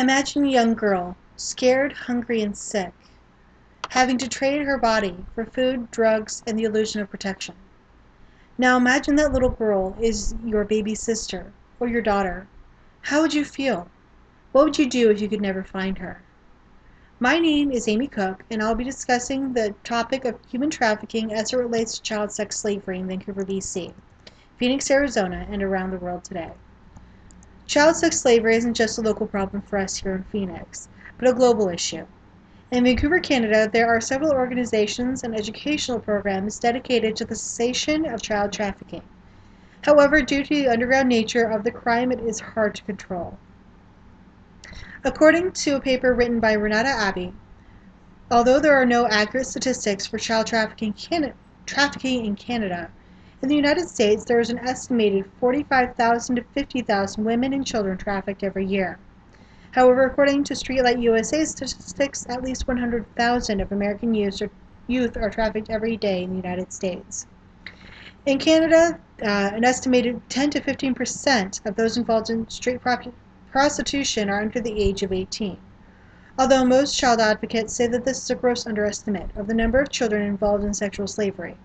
Imagine a young girl, scared, hungry, and sick, having to trade her body for food, drugs, and the illusion of protection. Now imagine that little girl is your baby sister or your daughter. How would you feel? What would you do if you could never find her? My name is Amy Cook, and I'll be discussing the topic of human trafficking as it relates to child sex slavery in Vancouver, BC, Phoenix, Arizona, and around the world today. Child sex slavery isn't just a local problem for us here in Phoenix, but a global issue. In Vancouver, Canada, there are several organizations and educational programs dedicated to the cessation of child trafficking. However, due to the underground nature of the crime, it is hard to control. According to a paper written by Renata Abbey, although there are no accurate statistics for child trafficking in Canada, in the United States there is an estimated 45,000 to 50,000 women and children trafficked every year. However, according to Streetlight USA statistics, at least 100,000 of American youth are trafficked every day in the United States. In Canada, an estimated 10 to 15% of those involved in street prostitution are under the age of 18. Although most child advocates say that this is a gross underestimate of the number of children involved in sexual slavery.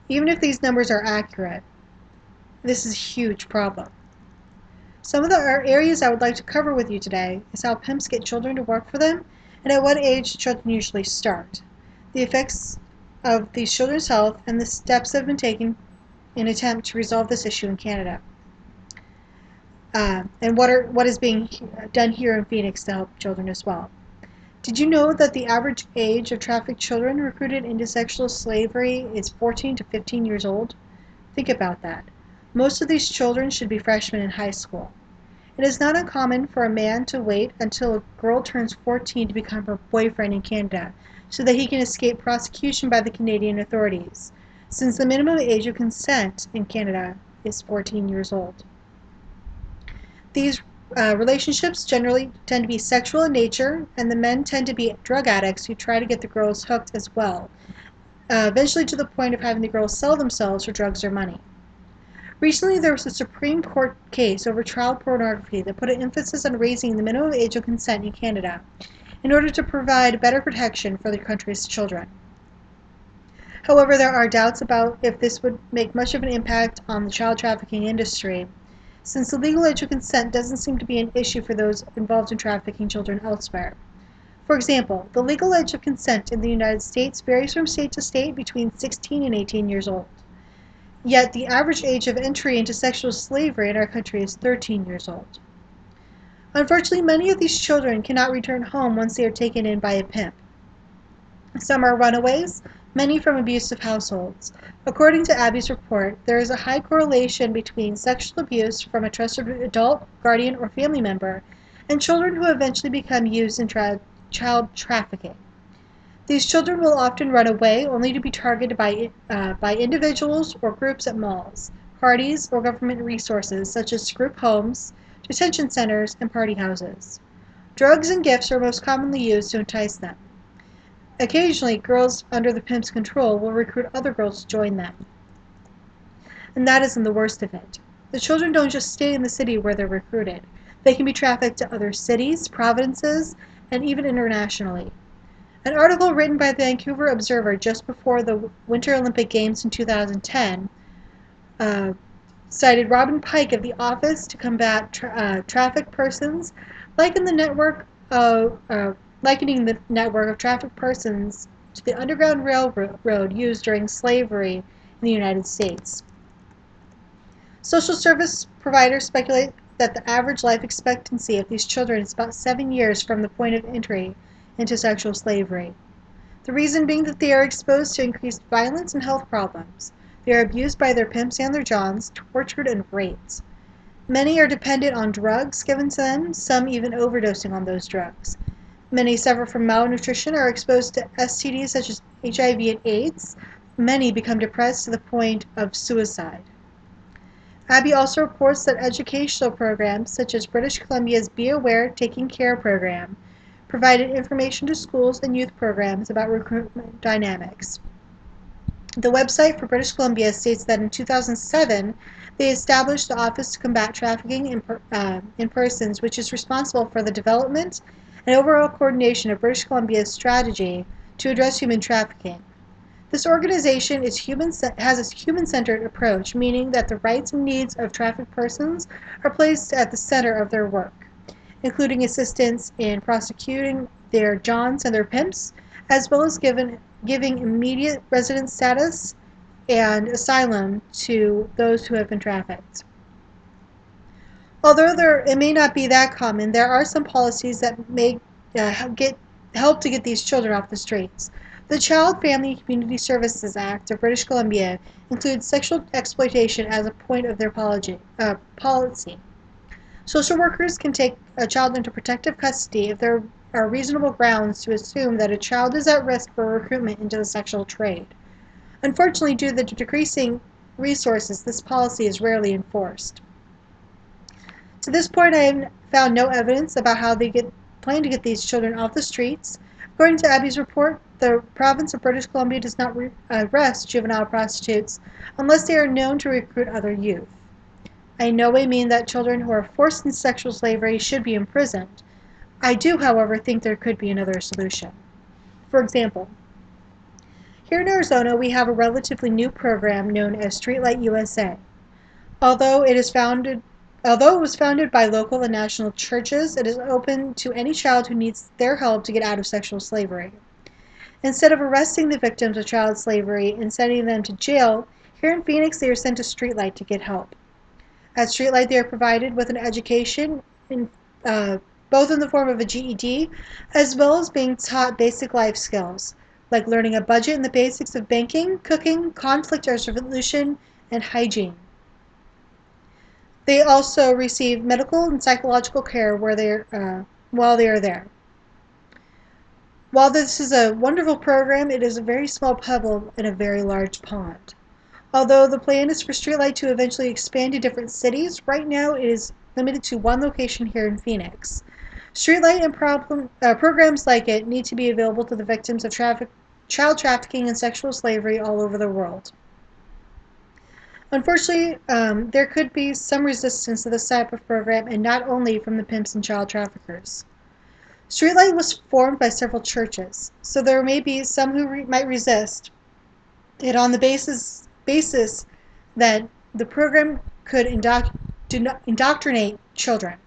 Even if these numbers are accurate, this is a huge problem. Some of the areas I would like to cover with you today is how pimps get children to work for them and at what age children usually start, the effects of these children's health, and the steps that have been taken in an attempt to resolve this issue in Canada, and what is being done here in Phoenix to help children as well. Did you know that the average age of trafficked children recruited into sexual slavery is 14 to 15 years old? Think about that. Most of these children should be freshmen in high school. It is not uncommon for a man to wait until a girl turns 14 to become her boyfriend in Canada so that he can escape prosecution by the Canadian authorities, since the minimum age of consent in Canada is 14 years old. These relationships generally tend to be sexual in nature, and the men tend to be drug addicts who try to get the girls hooked as well, eventually to the point of having the girls sell themselves for drugs or money. Recently, there was a Supreme Court case over child pornography that put an emphasis on raising the minimum age of consent in Canada in order to provide better protection for the country's children. However, there are doubts about if this would make much of an impact on the child trafficking industry, since the legal age of consent doesn't seem to be an issue for those involved in trafficking children elsewhere. For example, the legal age of consent in the United States varies from state to state between 16 and 18 years old. Yet the average age of entry into sexual slavery in our country is 13 years old. Unfortunately, many of these children cannot return home once they are taken in by a pimp. Some are runaways, many from abusive households. According to Abby's report, there is a high correlation between sexual abuse from a trusted adult, guardian, or family member and children who eventually become used in child trafficking. These children will often run away only to be targeted by individuals or groups at malls, parties, or government resources such as group homes, detention centers, and party houses. Drugs and gifts are most commonly used to entice them. Occasionally, girls under the pimp's control will recruit other girls to join them. And that isn't the worst of it. The children don't just stay in the city where they're recruited. They can be trafficked to other cities, provinces, and even internationally. An article written by the Vancouver Observer just before the Winter Olympic Games in 2010 cited Robin Pike of the Office to Combat Trafficked Persons, likening the network of trafficked persons to the Underground Railroad used during slavery in the United States. Social service providers speculate that the average life expectancy of these children is about 7 years from the point of entry into sexual slavery. The reason being that they are exposed to increased violence and health problems. They are abused by their pimps and their johns, tortured and raped. Many are dependent on drugs given to them, some even overdosing on those drugs. Many suffer from malnutrition or are exposed to STDs such as HIV and AIDS. Many become depressed to the point of suicide. Abby also reports that educational programs such as British Columbia's Be Aware Taking Care program provided information to schools and youth programs about recruitment dynamics. The website for British Columbia states that in 2007, they established the Office to Combat Trafficking in Persons, which is responsible for the development and overall coordination of British Columbia's strategy to address human trafficking. This organization has a human-centered approach, meaning that the rights and needs of trafficked persons are placed at the center of their work, including assistance in prosecuting their Johns and their pimps, as well as giving immediate residence status and asylum to those who have been trafficked. Although it may not be that common, there are some policies that may help to get these children off the streets. The Child, Family and Community Services Act of British Columbia includes sexual exploitation as a point of their policy. Social workers can take a child into protective custody if there are reasonable grounds to assume that a child is at risk for recruitment into the sexual trade. Unfortunately, due to the decreasing resources, this policy is rarely enforced. To this point, I have found no evidence about how they plan to get these children off the streets. According to Abby's report, the province of British Columbia does not arrest juvenile prostitutes unless they are known to recruit other youth. I in no way mean that children who are forced into sexual slavery should be imprisoned. I do, however, think there could be another solution. For example, here in Arizona, we have a relatively new program known as Streetlight USA. Although it was founded by local and national churches, it is open to any child who needs their help to get out of sexual slavery. Instead of arresting the victims of child slavery and sending them to jail, here in Phoenix they are sent to Streetlight to get help. At Streetlight they are provided with an education both in the form of a GED as well as being taught basic life skills, like learning a budget and the basics of banking, cooking, conflict resolution, and hygiene. They also receive medical and psychological care while they are there. While this is a wonderful program, it is a very small pebble in a very large pond. Although the plan is for Streetlight to eventually expand to different cities, right now it is limited to one location here in Phoenix. Streetlight and programs like it need to be available to the victims of child trafficking and sexual slavery all over the world. Unfortunately, there could be some resistance to this type of program, and not only from the pimps and child traffickers. Streetlight was formed by several churches, so there may be some who might resist it on the basis that the program could indoctrinate children.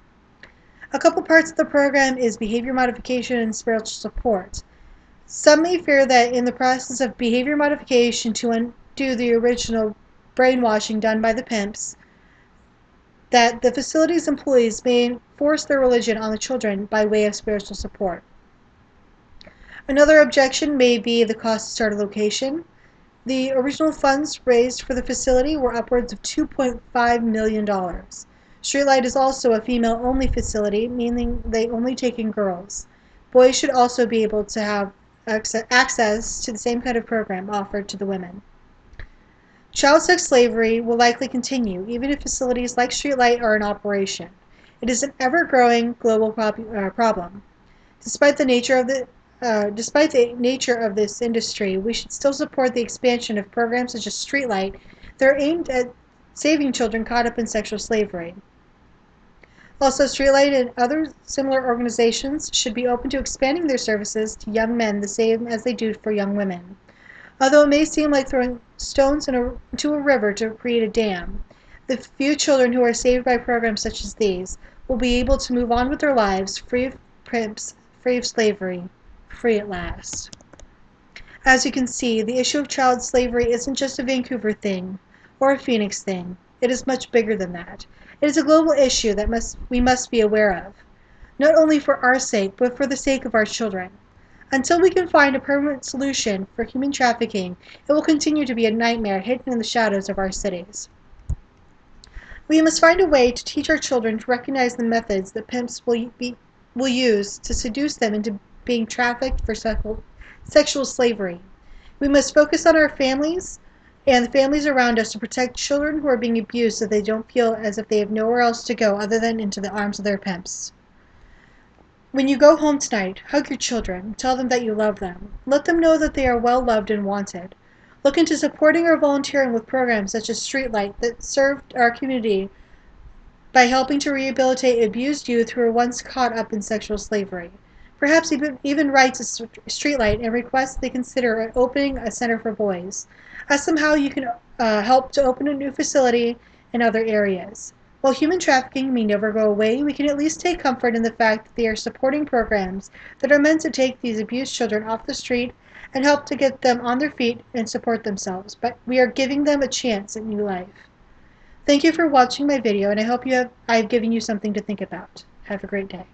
A couple parts of the program is behavior modification and spiritual support. Some may fear that in the process of behavior modification to undo the original brainwashing done by the pimps, that the facility's employees may force their religion on the children by way of spiritual support. Another objection may be the cost to start a location. The original funds raised for the facility were upwards of $2.5 million. Streetlight is also a female-only facility, meaning they only take in girls. Boys should also be able to have access to the same kind of program offered to the women. Child sex slavery will likely continue, even if facilities like Streetlight are in operation. It is an ever-growing global problem. Despite the nature of this industry, we should still support the expansion of programs such as Streetlight that are aimed at saving children caught up in sexual slavery. Also, Streetlight and other similar organizations should be open to expanding their services to young men the same as they do for young women. Although it may seem like throwing stones into a river to create a dam, the few children who are saved by programs such as these will be able to move on with their lives free of pimps, free of slavery, free at last. As you can see, the issue of child slavery isn't just a Vancouver thing or a Phoenix thing. It is much bigger than that. It is a global issue that we must be aware of, not only for our sake, but for the sake of our children. Until we can find a permanent solution for human trafficking, it will continue to be a nightmare hidden in the shadows of our cities. We must find a way to teach our children to recognize the methods that pimps will use to seduce them into being trafficked for sexual slavery. We must focus on our families and the families around us to protect children who are being abused so they don't feel as if they have nowhere else to go other than into the arms of their pimps. When you go home tonight, hug your children. Tell them that you love them. Let them know that they are well loved and wanted. Look into supporting or volunteering with programs such as Streetlight that served our community by helping to rehabilitate abused youth who were once caught up in sexual slavery. Perhaps even write to Streetlight and request they consider opening a center for boys. Ask them how you can help to open a new facility in other areas. While human trafficking may never go away, we can at least take comfort in the fact that they are supporting programs that are meant to take these abused children off the street and help to get them on their feet and support themselves. But we are giving them a chance at new life. Thank you for watching my video, and I hope I've given you something to think about. Have a great day.